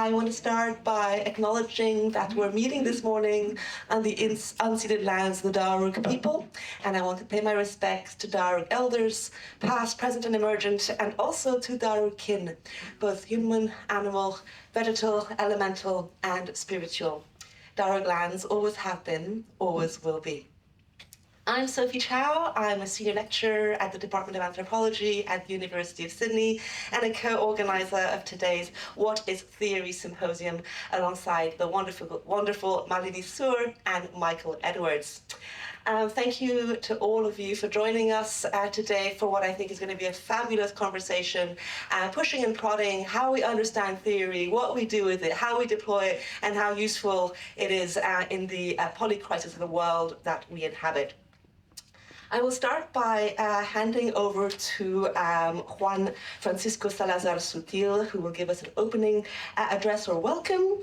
I want to start by acknowledging that we're meeting this morning on the unceded lands of the Darug people, and I want to pay my respects to Darug elders, past, present, and emergent, and also to Darug kin, both human, animal, vegetal, elemental, and spiritual. Darug lands always have been, always will be. I'm Sophie Chow. I'm a senior lecturer at the Department of Anthropology at the University of Sydney and a co-organiser of today's What is Theory Symposium alongside the wonderful Malini Sur and Michael Edwards. Thank you to all of you for joining us today for what I think is going to be a fabulous conversation, pushing and prodding how we understand theory, what we do with it, how we deploy it, and how useful it is in the polycrisis of the world that we inhabit. I will start by handing over to Juan Francisco Salazar Sutil, who will give us an opening address or welcome.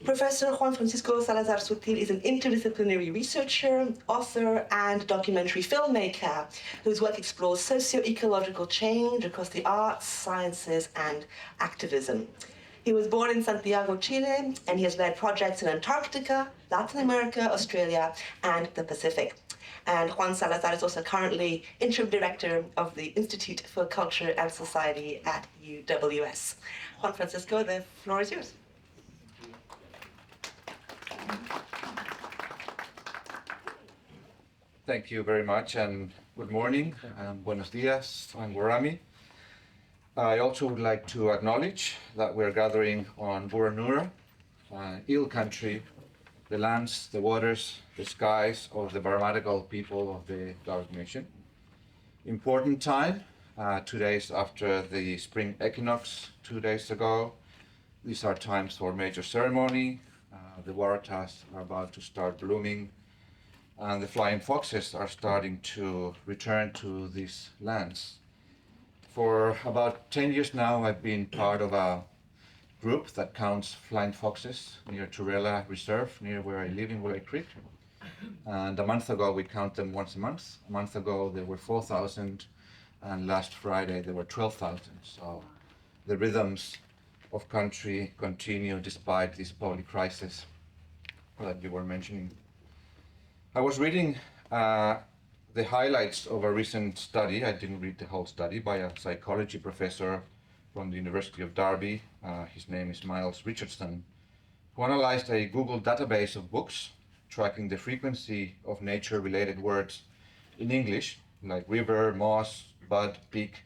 Professor Juan Francisco Salazar Sutil is an interdisciplinary researcher, author, and documentary filmmaker whose work explores socio-ecological change across the arts, sciences, and activism. He was born in Santiago, Chile, and he has led projects in Antarctica, Latin America, Australia, and the Pacific. And Juan Salazar is also currently interim director of the Institute for Culture and Society at UWS. Juan Francisco, the floor is yours. Thank you very much, and good morning, and buenos dias, and Guarani. I also would like to acknowledge that we're gathering on Burra-Nura, Ill country, the lands, the waters, the skies of the grammatical people of the Darug Nation. Important time, 2 days after the spring equinox, 2 days ago. These are times for major ceremony. The waratahs are about to start blooming, and the flying foxes are starting to return to these lands. For about 10 years now, I've been part of a group that counts flying foxes near Turela Reserve, near where I live in Willow Creek. And a month ago, we count them once a month. A month ago, there were 4,000, and last Friday, there were 12,000. So the rhythms of country continue despite this public crisis that you were mentioning. I was reading the highlights of a recent study. I didn't read the whole study, by a psychology professor from the University of Derby. His name is Miles Richardson, who analyzed a Google database of books tracking the frequency of nature-related words in English, like river, moss, bud, peak.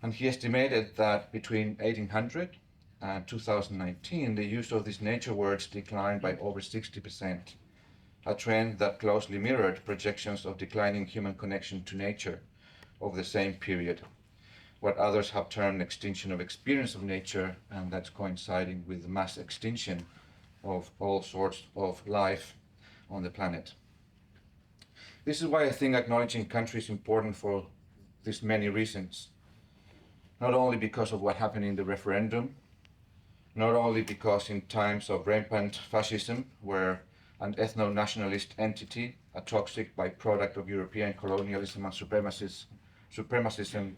And he estimated that between 1800 and 2019, the use of these nature words declined by over 60%, a trend that closely mirrored projections of declining human connection to nature over the same period, what others have termed extinction of experience of nature, and that's coinciding with the mass extinction of all sorts of life on the planet. This is why I think acknowledging country is important for these many reasons. Not only because of what happened in the referendum, not only because in times of rampant fascism, where an ethno-nationalist entity, a toxic byproduct of European colonialism and supremacism,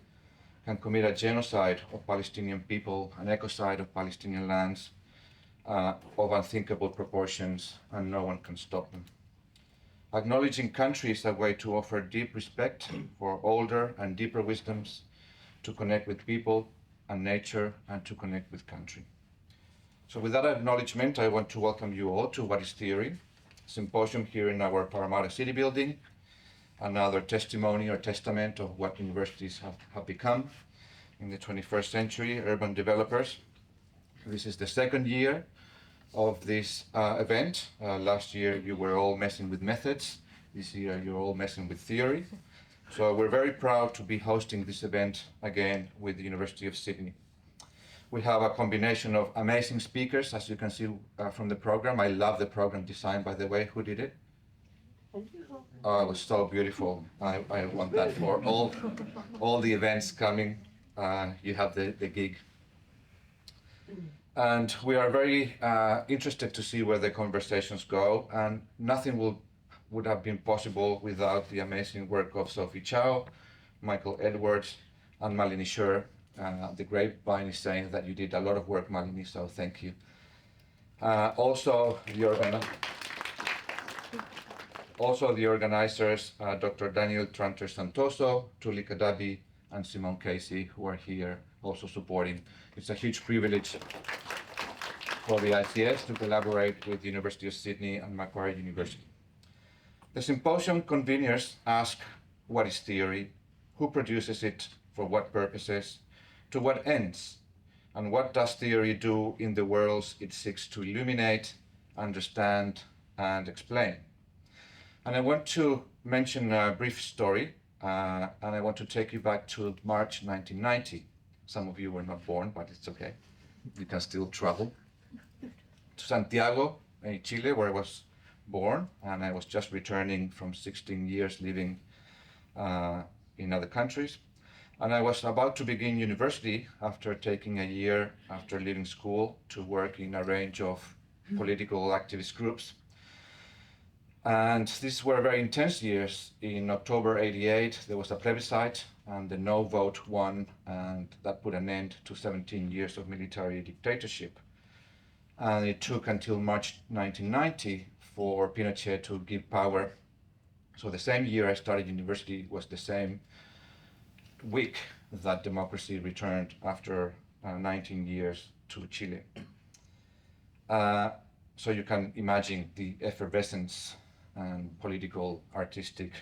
can commit a genocide of Palestinian people, an ecocide of Palestinian lands of unthinkable proportions, and no one can stop them. Acknowledging country is a way to offer deep respect for older and deeper wisdoms, to connect with people and nature, and to connect with country. So with that acknowledgement, I want to welcome you all to What is Theory, symposium here in our Parramatta City building, another testimony or testament of what universities have become in the 21st century, urban developers. This is the second year of this event. Last year you were all messing with methods. This year you're all messing with theory. So we're very proud to be hosting this event again with the University of Sydney. We have a combination of amazing speakers, as you can see from the program. I love the program design, by the way. Who did it? Oh, it was so beautiful. I want that for all the events coming. You have the gig. And we are very interested to see where the conversations go. And nothing would have been possible without the amazing work of Sophie Chow, Michael Edwards, and Malini Sur. The grapevine is saying that you did a lot of work, Malini, so thank you. Also, the organizers, Dr. Daniel Tranter Santoso, Tuli Kadabi, and Simone Casey, who are here also supporting. It's a huge privilege for the ICS to collaborate with the University of Sydney and Macquarie University. The symposium conveners ask, what is theory? Who produces it? For what purposes? To what ends? And what does theory do in the worlds it seeks to illuminate, understand, and explain? And I want to mention a brief story, and I want to take you back to March 1990. Some of you were not born, but it's okay. You can still travel to Santiago, in Chile, where I was born, and I was just returning from 16 years living in other countries. And I was about to begin university after taking a year after leaving school to work in a range of political activist groups. And these were very intense years. In October '88, there was a plebiscite, and the no vote won, and that put an end to 17 years of military dictatorship. And it took until March 1990 for Pinochet to give power. So the same year I started university was the same week that democracy returned after 19 years to Chile. So you can imagine the effervescence and political artistic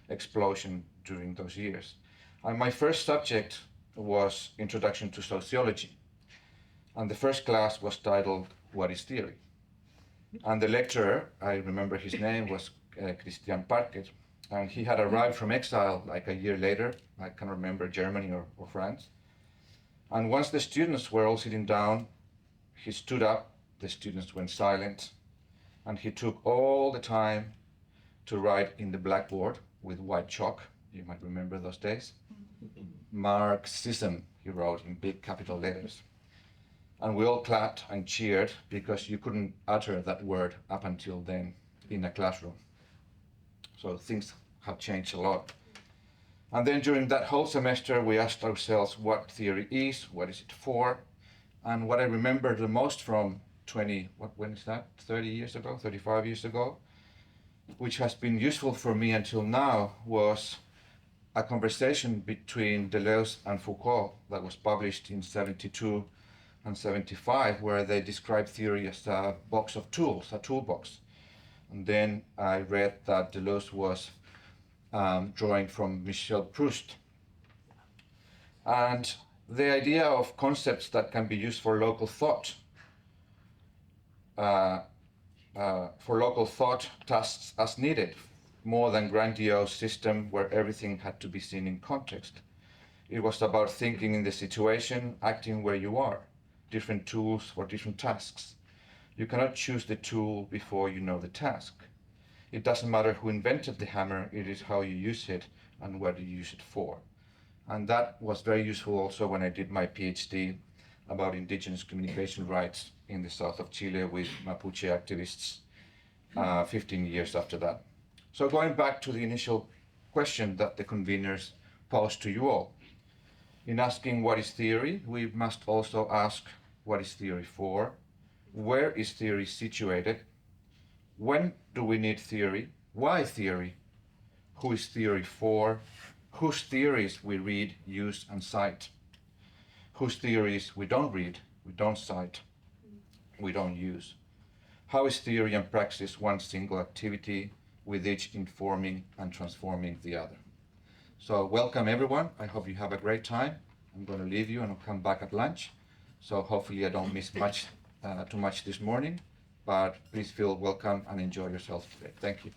explosion during those years. And my first subject was Introduction to Sociology. And the first class was titled, What is Theory? And the lecturer, I remember his name, was Christian Parker. And he had arrived from exile like a year later. I can't remember, Germany or France. And once the students were all sitting down, he stood up, the students went silent, and he took all the time to write in the blackboard with white chalk. You might remember those days. Marxism, he wrote in big capital letters. And we all clapped and cheered because you couldn't utter that word up until then in a classroom. So things have changed a lot. And then during that whole semester, we asked ourselves what theory is, what is it for? And what I remember the most from 30 years ago, 35 years ago, which has been useful for me until now, was a conversation between Deleuze and Foucault that was published in 72 and 75, where they describe theory as a box of tools, a toolbox. And then I read that Deleuze was drawing from Michel Proust. And the idea of concepts that can be used for local thought, tasks as needed, more than grandiose system where everything had to be seen in context. It was about thinking in the situation, acting where you are, different tools for different tasks. You cannot choose the tool before you know the task. It doesn't matter who invented the hammer, it is how you use it and what you use it for. And that was very useful also when I did my PhD about indigenous communication rights in the south of Chile with Mapuche activists 15 years after that. So going back to the initial question that the conveners posed to you all. In asking what is theory, we must also ask what is theory for, where is theory situated, when do we need theory, why theory, who is theory for, whose theories we read, use, and cite, whose theories we don't read, we don't cite, we don't use. How is theory and praxis one single activity, with each informing and transforming the other? So welcome everyone. I hope you have a great time. I'm going to leave you and I'll come back at lunch. So hopefully I don't miss too much this morning, but please feel welcome and enjoy yourself today. Thank you.